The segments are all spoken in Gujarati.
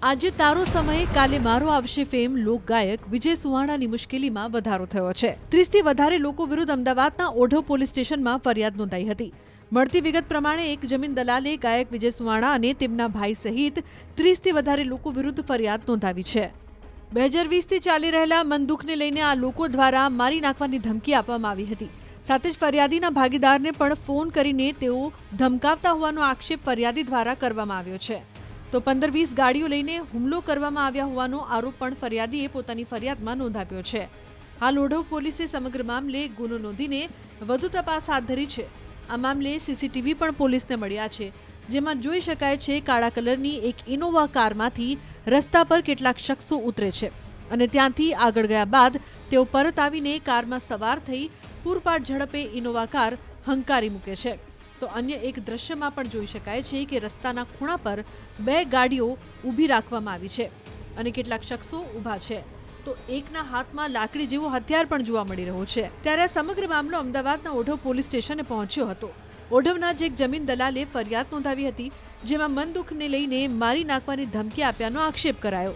આજે તારો સમય કાલે મારો આવશે ફેમ લોકગાયક વિજય સુવાણાની મુશ્કેલીમાં વધારો થયો છે। 30 થી વધારે લોકો વિરુદ્ધ અમદાવાદના ઓઢવ પોલીસ સ્ટેશનમાં ફરિયાદ નોંધાઈ હતી। મળતી વિગત પ્રમાણે એક જમીન દલાલે ગાયક વિજય સુવાણા અને તેમના ભાઈ સહિત 30 થી વધારે લોકો વિરુદ્ધ ફરિયાદ નોંધાવી છે। 2020 થી ચાલી રહેલા મનદુખને લઈને આ લોકો દ્વારા મારી નાખવાની ધમકી આપવામાં આવી હતી। સાથે જ ફરિયાદીના ભાગીદારને પણ ફોન કરીને તેઓ ધમકાવતા હોવાનો આક્ષેપ ફરિયાદી દ્વારા કરવામાં આવ્યો છે। તો 15-20 ગાડીઓ લઈને હુમલો કરવામાં આવ્યા હોવાનો આરોપ પણ ફરિયાદીએ પોતાની ફરિયાદમાં નોંધાવ્યો છે। હાલ ઓઢવ પોલીસે સમગ્ર મામલે ગુનો નોંધીને વધુ તપાસ હાથ ધરી છે। આ મામલે સીસીટીવી પણ પોલીસને મળ્યા છે, જેમાં જોઈ શકાય છે કાળા કલરની એક ઇનોવા કારમાંથી રસ્તા પર કેટલાક શખ્સો ઉતરે છે અને ત્યાંથી આગળ ગયા બાદ તેઓ પરત આવીને કારમાં સવાર થઈ પૂરપાટ ઝડપે ઇનોવા કાર હંકારી મૂકે છે। તો અન્ય એક દ્રશ્યમાં પણ જોઈ શકાય છે કે રસ્તાના ખૂણા પર 2 ગાડીઓ ઊભી રાખવામાં આવી છે અને કેટલાક શખ્સો ઊભા છે। તો એકના હાથમાં લાકડી જેવો હથિયાર પણ જોવા મળી રહ્યો છે। ત્યારે આ સમગ્ર મામલો અમદાવાદના ઓઢવ પોલીસ સ્ટેશને પહોંચ્યો હતો। ઓઢવના જ એક જમીન દલાલે ફરિયાદ નોંધાવી હતી, જેમાં મનદુખને લઈને મારી નાખવાની ધમકી આપ્યાનો આક્ષેપ કરાયો।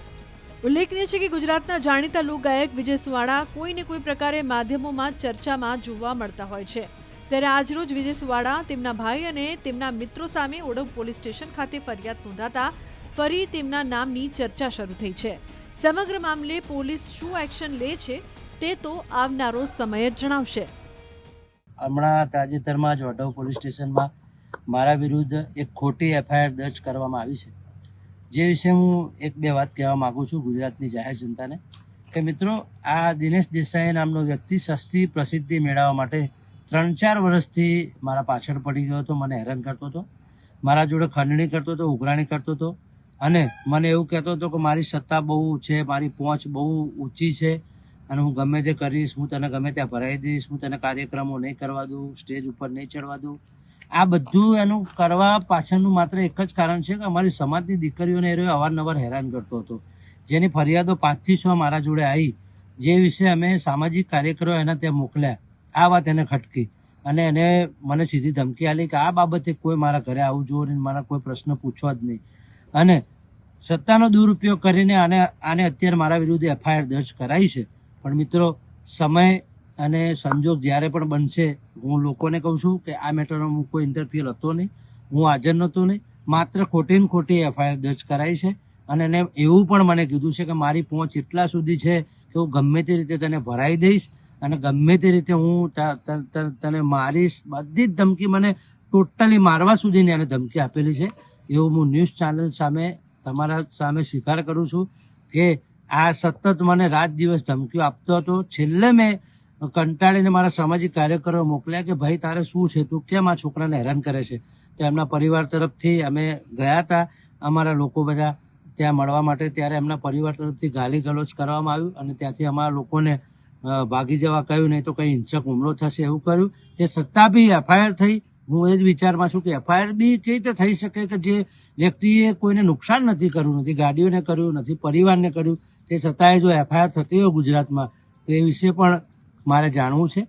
ઉલ્લેખનીય છે કે ગુજરાતના જાણીતા લોકગાયક વિજય સુવાણા કોઈને કોઈ પ્રકારે માધ્યમોમાં ચર્ચામાં જોવા મળતા હોય છે। ત્યારે આજરોજ વિજય સુવાણા તેમના ભાઈ અને તેમના મિત્રો સામે ઓઢવ પોલીસ સ્ટેશન ખાતે ફરિયાદ નોંધાતા ફરી તેમના નામની ચર્ચા શરૂ થઈ છે। સમગ્ર મામલે પોલીસ શું એક્શન લે છે તે તો આવનારો સમય જ જણાવશે। હમણાં તાજેતરમાં જ ઓઢવ પોલીસ સ્ટેશનમાં મારા વિરુદ્ધ એક ખોટી એફઆઈઆર દર્જ કરવામાં આવી છે, જે વિશે હું 1-2 વાત કહેવા માગું છું ગુજરાતની જાહેર જનતાને કે મિત્રો, આ દિનેશ દેસાઈ નામનો વ્યક્તિ સસ્તી પ્રસિદ્ધિ મેળવવા માટે 3-4 વર્ષથી મારા પાછળ પડી ગયો હતો। મને હેરાન કરતો હતો, મારા જોડે ખંડણી કરતો હતો, ઉઘરાણી કરતો હતો અને મને એવું કહેતો હતો કે મારી સત્તા બહુ છે, મારી પહોંચ બહુ ઊંચી છે અને હું ગમે તે કરીશ, હું તને ગમે ત્યાં ભરાઈ દઈશ, હું તને કાર્યક્રમો નહીં કરવા દઉં, સ્ટેજ ઉપર નહીં ચડવા દઉં। આ બધું એનું કરવા પાછળનું માત્ર એક જ કારણ છે કે અમારી સમાજની દીકરીઓને એ અવારનવાર હેરાન કરતો હતો, જેની ફરિયાદો 5 થી 6 મારા જોડે આવી, જે વિશે અમે સામાજિક કાર્યકરો એના ત્યાં મોકલ્યા। આ વાત એને ખટકી અને એને મને સીધી ધમકી આપી કે આ બાબતે કોઈ મારા ઘરે આવવું જોઈએ ને મારા કોઈ પ્રશ્ન પૂછવા જ નહીં અને સત્તાનો દુરુપયોગ કરીને આને અત્યારે મારા વિરુદ્ધ એફઆઈઆર દર્જ કરાઈ છે। પણ મિત્રો, સમય અને સંજોગ જ્યારે પણ બનશે, હું લોકોને કહું છું કે આ મેટરમાં હું કોઈ ઇન્ટરફિયર હતો નહીં, હું હાજર નહોતો નહીં, માત્ર ખોટી ને ખોટી એફઆઈઆર દર્જ કરાઈ છે અને એને એવું પણ મને કીધું છે કે મારી પહોંચ એટલા સુધી છે કે હું ગમે તે રીતે તને ભરાઈ દઈશ અને ગમે તે રીતે હું તને મારીશ। બધી જ ધમકી, મને ટોટલી મારવા સુધીની એને ધમકી આપેલી છે। એવું હું ન્યૂઝ ચેનલ સામે તમારા સામે સ્વીકાર કરું છું કે આ સતત મને રાત દિવસ ધમકીઓ આપતો હતો। છેલ્લે મેં કંટાળીને મારા સામાજિક કાર્યકરો મોકલ્યા કે ભાઈ તારે શું છે, તું કેમ આ છોકરાને હેરાન કરે છે? તો એમના પરિવાર તરફથી અમે ગયા હતા, અમારા લોકો બધા ત્યાં મળવા માટે, ત્યારે એમના પરિવાર તરફથી ગાલી ગલોચ કરવામાં આવ્યું અને ત્યાંથી અમારા લોકોને ભાગી જવા કહ્યું, નહીં તો કંઈ હિંસક હુમલો થશે એવું કર્યું। તે છતાં બી એફઆઈઆર થઈ। હું એ જ વિચારમાં છું કે એફઆઈઆર બી કેવી રીતે થઈ શકે કે જે વ્યક્તિએ કોઈને નુકસાન નથી કર્યું, નથી ગાડીઓને કર્યું, નથી પરિવારને કર્યું, તે છતાંય જો એફઆઈઆર થતી હોય ગુજરાતમાં તો એ વિશે પણ મારે જાણવું છે।